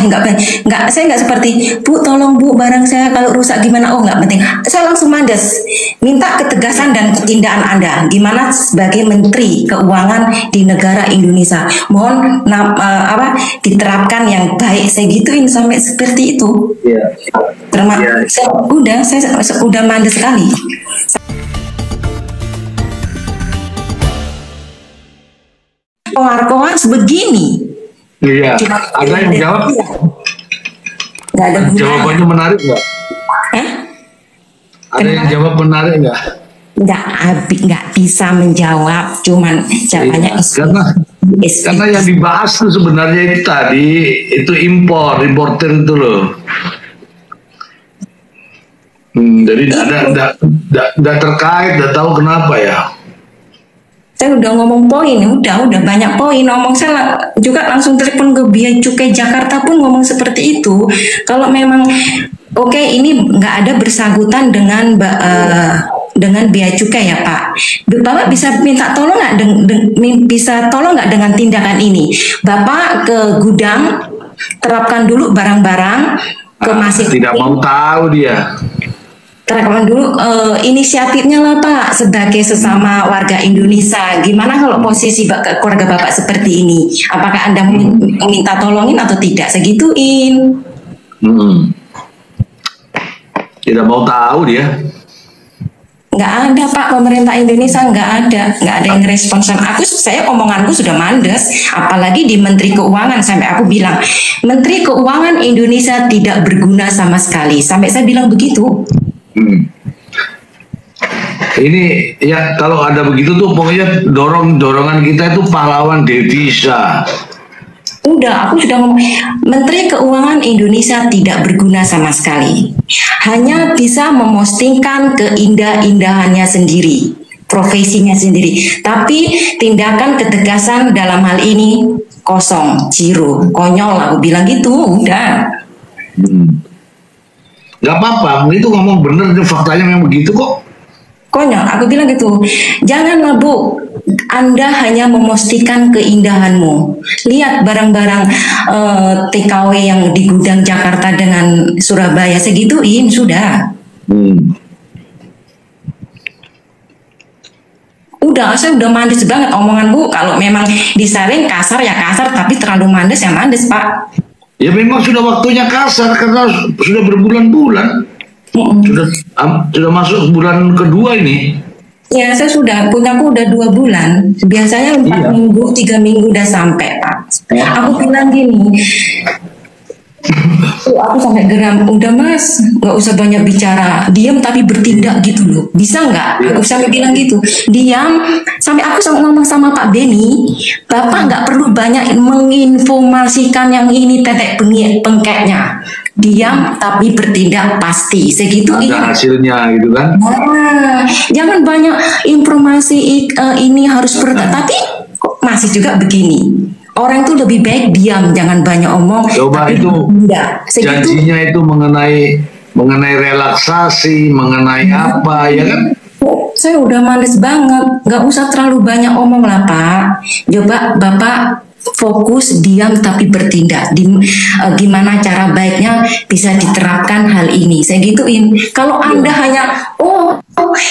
nggak, saya nggak seperti, Bu tolong Bu barang saya kalau rusak gimana, oh nggak penting, saya langsung mandes, minta ketegasan dan ketindakan Anda gimana sebagai Menteri Keuangan di negara Indonesia, mohon diterapkan yang baik, saya gituin sampai seperti itu. Saya udah mandes sekali. Koar-koar begini. Iya. Ada yang jawab? Nggak ada gunanya. Jawabannya menarik nggak? Ada yang jawab menarik nggak? Nggak bisa menjawab, cuman jawabannya karena yang dibahas tuh sebenarnya itu tadi itu importer itu loh. Jadi tidak terkait, tidak tahu kenapa ya. Saya udah ngomong poin, udah banyak poin ngomong, saya juga langsung telepon ke Bea Cukai Jakarta pun ngomong seperti itu. Kalau memang oke, ini nggak ada bersangkutan dengan Bea Cukai ya Pak, Bapak bisa minta tolong nggak dengan tindakan ini, Bapak ke gudang terapkan dulu barang-barang ke masing-masing. Tidak mau tahu dia. Terapkan dulu inisiatifnya lah Pak, sebagai sesama warga Indonesia. Gimana kalau posisi keluarga Bapak seperti ini? Apakah Anda meminta tolongin atau tidak? Segituin. Tidak mau tahu dia. Nggak ada Pak, pemerintah Indonesia nggak ada yang respons. Saya omonganku sudah mandes, apalagi di Menteri Keuangan, sampai aku bilang Menteri Keuangan Indonesia tidak berguna sama sekali, sampai saya bilang begitu. Ini ya kalau ada begitu tuh pokoknya dorongan kita itu pahlawan devisa. Udah, aku sudah ngomong, Menteri Keuangan Indonesia tidak berguna sama sekali. Hanya bisa memostingkan keindahannya sendiri, profesinya sendiri. Tapi tindakan ketegasan dalam hal ini kosong, zero, konyol, aku bilang gitu, udah. Gak apa-apa, itu ngomong bener, faktanya memang begitu kok. Konyol, aku bilang gitu. Janganlah Bu, Anda hanya memastikan keindahanmu. Lihat barang-barang TKW yang di gudang Jakarta dengan Surabaya, segituin sudah. Udah, saya udah mandes banget omongan Bu. Kalau memang disaring kasar ya kasar, tapi terlalu mandes ya mandes Pak. Ya memang sudah waktunya kasar karena sudah berbulan-bulan. Sudah masuk bulan kedua ini. Ya, saya punyaku udah 2 bulan. Biasanya 4 minggu, 3 minggu udah sampai Pak. Aku bilang gini, aku sampai geram, udah Mas, nggak usah banyak bicara, diam tapi bertindak gitu loh, bisa nggak? Aku sampai bilang gitu, diam. Sampai aku ngomong sama Pak Beni, Bapak nggak perlu banyak menginformasikan yang ini tetek bengkeknya, diam tapi bertindak pasti, segitu. Ada hasilnya gitu kan? Nah, jangan banyak informasi ini harus tapi kok masih juga begini. Orang itu lebih baik diam, jangan banyak omong. Coba itu janjinya itu mengenai relaksasi, mengenai apa ya kan? Saya udah males banget, nggak usah terlalu banyak omong lah Pak. Coba Bapak fokus diam tapi bertindak. Gimana cara baiknya bisa diterapkan hal ini? Saya gituin. Kalau Anda hanya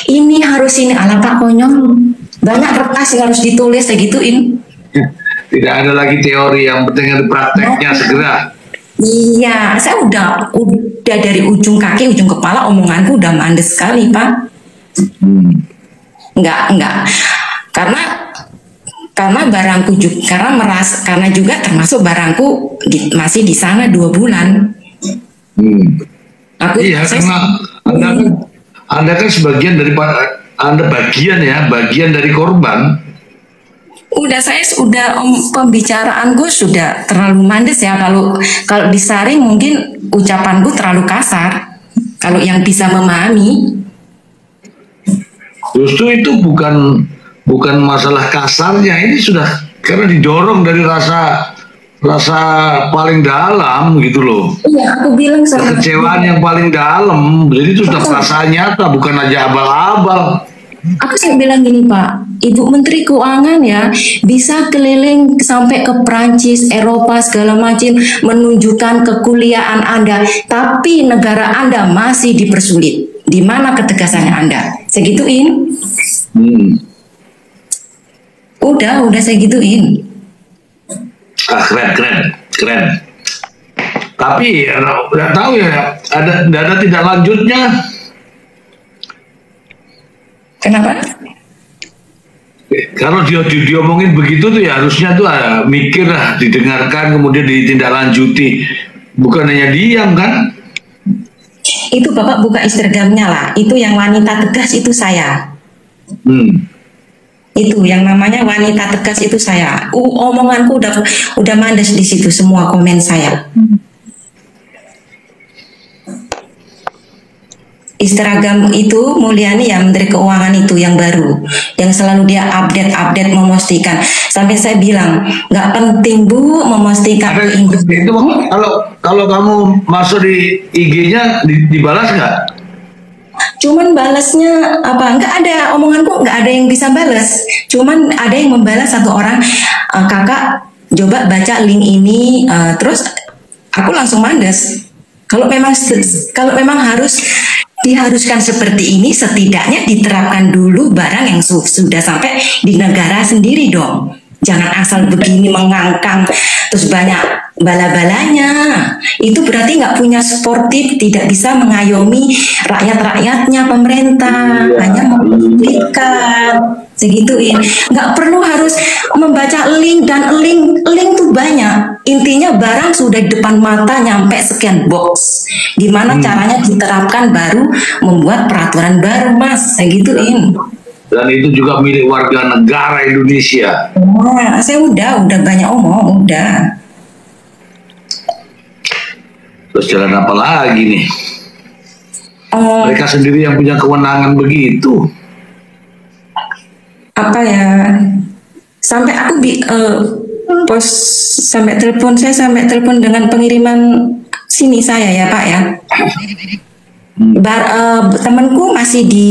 ini harus ini, ala Pak konyol. Banyak kertas yang harus ditulis, saya gituin. Tidak ada lagi teori, yang penting ada prakteknya segera. Iya, saya udah dari ujung kaki, ujung kepala omonganku udah mandes sekali Pak. Enggak. Karena barangku juga, karena juga termasuk barangku masih di sana 2 bulan. Iya, karena Anda kan sebagian dari bagian dari korban. Saya pembicaraan gue sudah terlalu mandes ya, kalau disaring mungkin ucapan gue terlalu kasar. Kalau yang bisa memahami, justru itu bukan masalah kasarnya, ini sudah karena didorong dari rasa paling dalam gitu loh. Iya, aku bilang kekecewaan yang paling dalam, jadi itu sudah perasaan nyata, bukan aja abal-abal. Aku sih bilang gini Pak, Ibu Menteri Keuangan ya bisa keliling sampai ke Prancis, Eropa segala macam menunjukkan kekuliaan Anda, tapi negara Anda masih dipersulit. Di mana ketegasannya Anda? Saya gituin. Udah saya gituin. Keren. Tapi nggak tahu ya, ada tidak lanjutnya. Kenapa? Kalau diomongin begitu tuh ya harusnya tuh mikir lah, didengarkan kemudian ditindaklanjuti, bukan hanya diam kan? Itu Bapak buka Instagramnya lah, itu yang wanita tegas itu saya. Itu yang namanya wanita tegas itu saya. Omonganku udah mandas di situ semua komen saya. Instagram itu Mulyani ya, Menteri Keuangan itu yang baru, yang selalu dia update memastikan. Sampai saya bilang nggak penting Bu memastikan itu. Kalau kamu masuk di IG-nya dibalas nggak? Cuman balasnya apa? Nggak ada, omonganku nggak ada yang bisa balas. Cuman ada yang membalas satu orang, kakak coba baca link ini, terus aku langsung mandas. Kalau memang diharuskan seperti ini, setidaknya diterapkan dulu barang yang sudah sampai di negara sendiri dong. Jangan asal begini mengangkang terus banyak bala-balanya. Itu berarti nggak punya sportif, tidak bisa mengayomi rakyat-rakyatnya pemerintah, hanya mempolitkan segituin. Nggak perlu harus membaca link, dan link tuh banyak. Intinya barang sudah di depan mata, nyampe sekian box. Gimana caranya diterapkan, baru membuat peraturan baru, Mas. Saya gituin. Dan itu juga milik warga negara Indonesia. Nah, saya udah banyak omong, udah. Terus jalan apa lagi nih? Mereka sendiri yang punya kewenangan begitu. Apa ya? Sampai aku sampai telepon dengan pengiriman sini saya ya Pak ya. Temanku masih di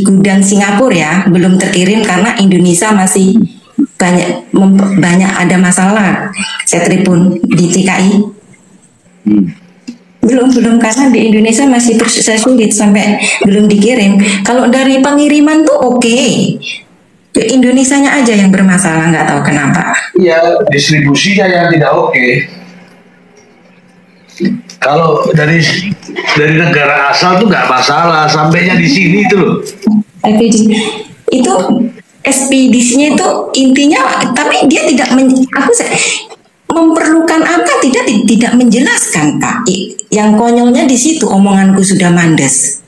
gudang Singapura ya, belum terkirim karena Indonesia masih banyak ada masalah. Saya telepon di TKI. Belum karena di Indonesia masih saya sulit sampai belum dikirim. Kalau dari pengiriman tuh oke. Indonesianya aja yang bermasalah, nggak tahu kenapa. Iya, distribusinya yang tidak oke. Kalau dari negara asal tuh nggak masalah, sampainya di sini tuh loh. Itu ekspedisinya itu intinya, tapi dia tidak memerlukan apa, tidak menjelaskan Pak. Yang konyolnya di situ, omonganku sudah mandas.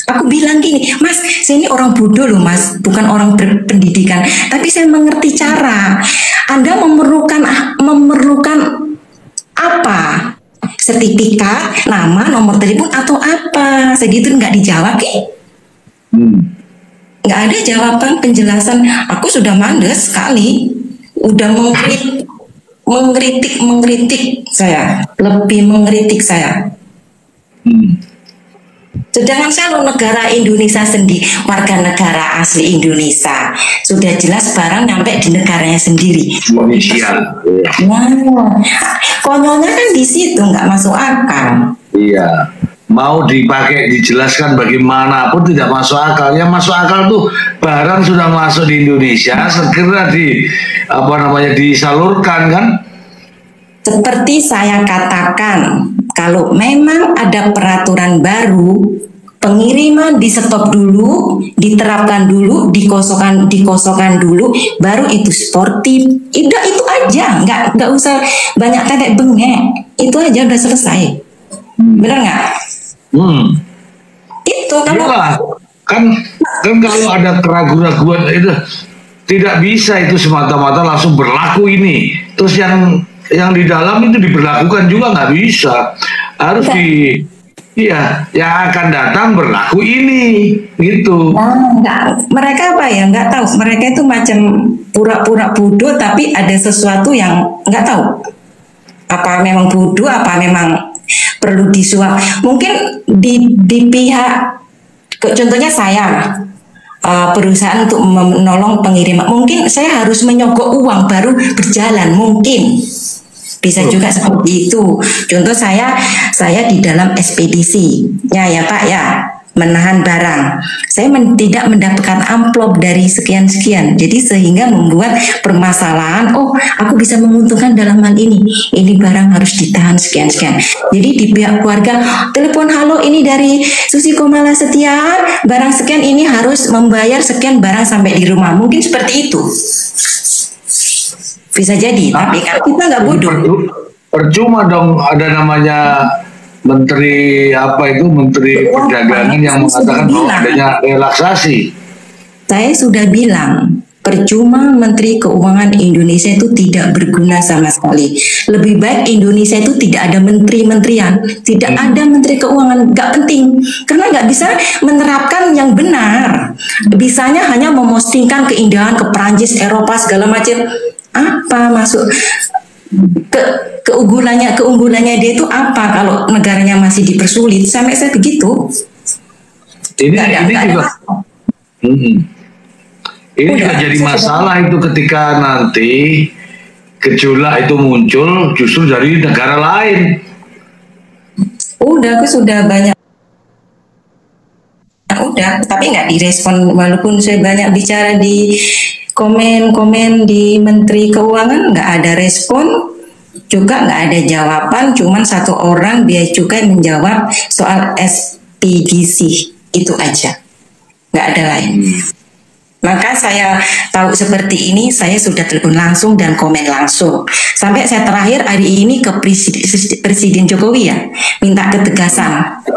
Aku bilang gini, Mas, saya ini orang bodoh loh Mas, bukan orang berpendidikan, tapi saya mengerti cara. Anda memerlukan apa? Sertifikat, nama, nomor telepon atau apa? Segitu nggak dijawab nggak ada jawaban penjelasan. Aku sudah mandas sekali, udah mengkritik saya, lebih mengkritik saya. Sedangkan saya negara Indonesia sendiri, warga negara asli Indonesia, sudah jelas barang nyampe di negaranya sendiri. Indonesia. Nah, konyolnya kan di situ, nggak masuk akal. Iya, mau dipakai dijelaskan bagaimanapun tidak masuk akal. Yang masuk akal tuh barang sudah masuk di Indonesia, segera disalurkan kan? Seperti saya katakan, kalau memang ada peraturan baru, pengiriman di stop dulu, diterapkan dulu, dikosongkan dulu, baru itu sportif. Itu aja, nggak usah banyak tetek bengek. Itu aja udah selesai. Benar nggak? Itu kalau kan kalau ada keraguan-keraguan itu tidak bisa itu semata-mata langsung berlaku ini. Terus yang di dalam itu diberlakukan juga nggak bisa, harus yang akan datang berlaku ini gitu. Mereka apa ya, nggak tahu, mereka itu macam pura-pura bodoh tapi ada sesuatu yang nggak tahu apa memang bodoh, apa memang perlu disuap. Mungkin di pihak, contohnya saya perusahaan untuk menolong pengiriman. Mungkin saya harus menyogok uang baru berjalan, mungkin bisa juga seperti itu. Contoh saya di dalam ekspedisi, ya Pak ya, menahan barang. Saya tidak mendapatkan amplop dari sekian-sekian. Jadi sehingga membuat permasalahan, oh aku bisa menguntungkan dalam hal ini. Ini barang harus ditahan sekian-sekian. Jadi di pihak keluarga, telepon halo ini dari Susi Komala Setia, barang sekian ini harus membayar sekian barang sampai di rumah. Mungkin seperti itu. Bisa jadi, tapi kan kita nggak bodoh. Percuma dong ada namanya Menteri Menteri Perdagangan yang mengatakan bahwa adanya relaksasi. Saya sudah bilang, percuma Menteri Keuangan Indonesia itu tidak berguna sama sekali. Lebih baik Indonesia itu tidak ada menteri-menterian, tidak ada Menteri Keuangan, nggak penting. Karena nggak bisa menerapkan yang benar. Bisanya hanya memostingkan keindahan ke Perancis, Eropa, segala macam. Apa masuk keunggulannya dia itu apa kalau negaranya masih dipersulit sampai saya begitu. Ini juga jadi masalah itu ketika nanti gejolak itu muncul justru dari negara lain. Aku sudah banyak tapi nggak direspon, walaupun saya banyak bicara di komen-komen di Menteri Keuangan, nggak ada respon, juga nggak ada jawaban, cuman satu orang Bea Cukai menjawab soal ekspedisi, itu aja, nggak ada lain. Maka saya tahu seperti ini, saya sudah telepon langsung dan komen langsung. Sampai saya terakhir hari ini ke Presiden Jokowi ya, minta ketegasan.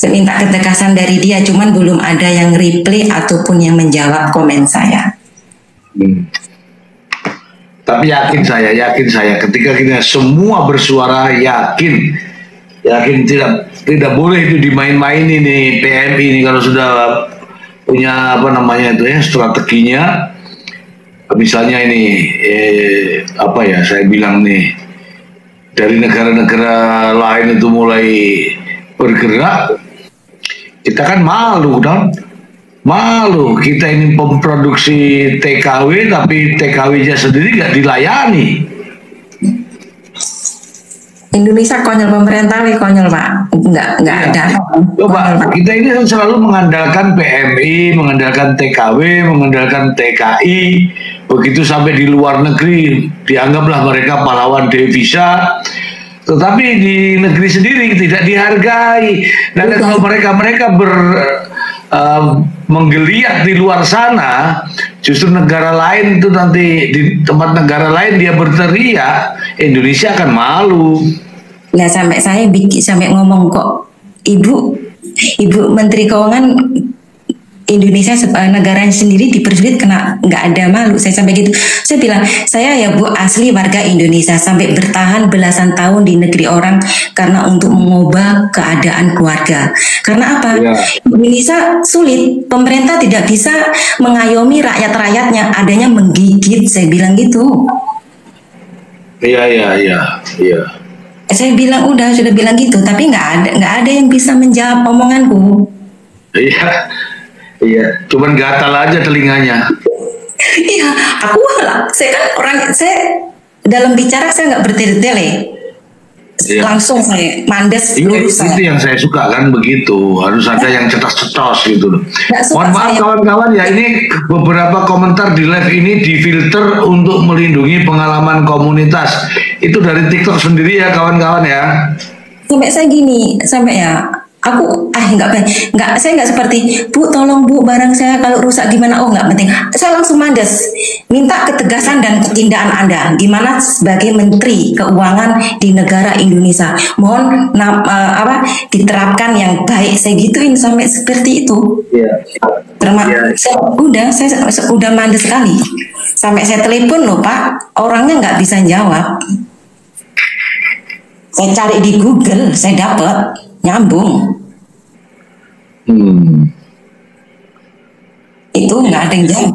Saya minta ketegasan dari dia, cuman belum ada yang reply ataupun yang menjawab komen saya. Tapi yakin saya ketika kita semua bersuara yakin tidak boleh itu dimain-main ini PMI ini kalau sudah punya strateginya. Misalnya ini saya bilang nih, dari negara-negara lain itu mulai bergerak, kita kan malu kita ini memproduksi TKW tapi TKW-nya sendiri nggak dilayani. Indonesia konyol, pemerintah konyol Pak, nggak ada. Coba kita ini kan selalu mengandalkan PMI, mengandalkan TKW, mengandalkan TKI, begitu sampai di luar negeri dianggaplah mereka pahlawan devisa. Tetapi di negeri sendiri tidak dihargai. Dan kalau mereka menggeliat di luar sana, justru negara lain itu nanti di tempat negara lain dia berteriak, Indonesia akan malu. Nah sampai ngomong kok, Ibu Menteri Keuangan Indonesia negaranya sendiri dipersulit, kena nggak ada malu. Saya sampai gitu. Saya bilang, saya ya Bu asli warga Indonesia, sampai bertahan belasan tahun di negeri orang karena untuk mengubah keadaan keluarga. Karena apa? Ya. Indonesia sulit, pemerintah tidak bisa mengayomi rakyat-rakyatnya, adanya menggigit. Saya bilang gitu. Iya. Saya bilang sudah bilang gitu, tapi nggak ada yang bisa menjawab omonganku. Iya, cuman gatal aja telinganya. Iya, saya dalam bicara saya nggak bertele-tele, langsung saya mandes lurus. Itu yang saya suka kan begitu, harus ada yang cetos-cetos gitu loh. Mohon maaf kawan-kawan ya, ini beberapa komentar di live ini difilter untuk melindungi pengalaman komunitas. Itu dari TikTok sendiri ya kawan-kawan ya. Sampai aku saya nggak seperti Bu tolong Bu barang saya kalau rusak gimana, nggak penting, saya langsung mandes minta ketegasan dan ketindakan Anda gimana sebagai Menteri Keuangan di negara Indonesia, mohon diterapkan yang baik, saya gituin sampai seperti itu. Saya udah mandes sekali sampai saya telepon loh Pak, orangnya nggak bisa jawab, saya cari di Google, saya dapat nyambung. Itu nggak ada yang jawab.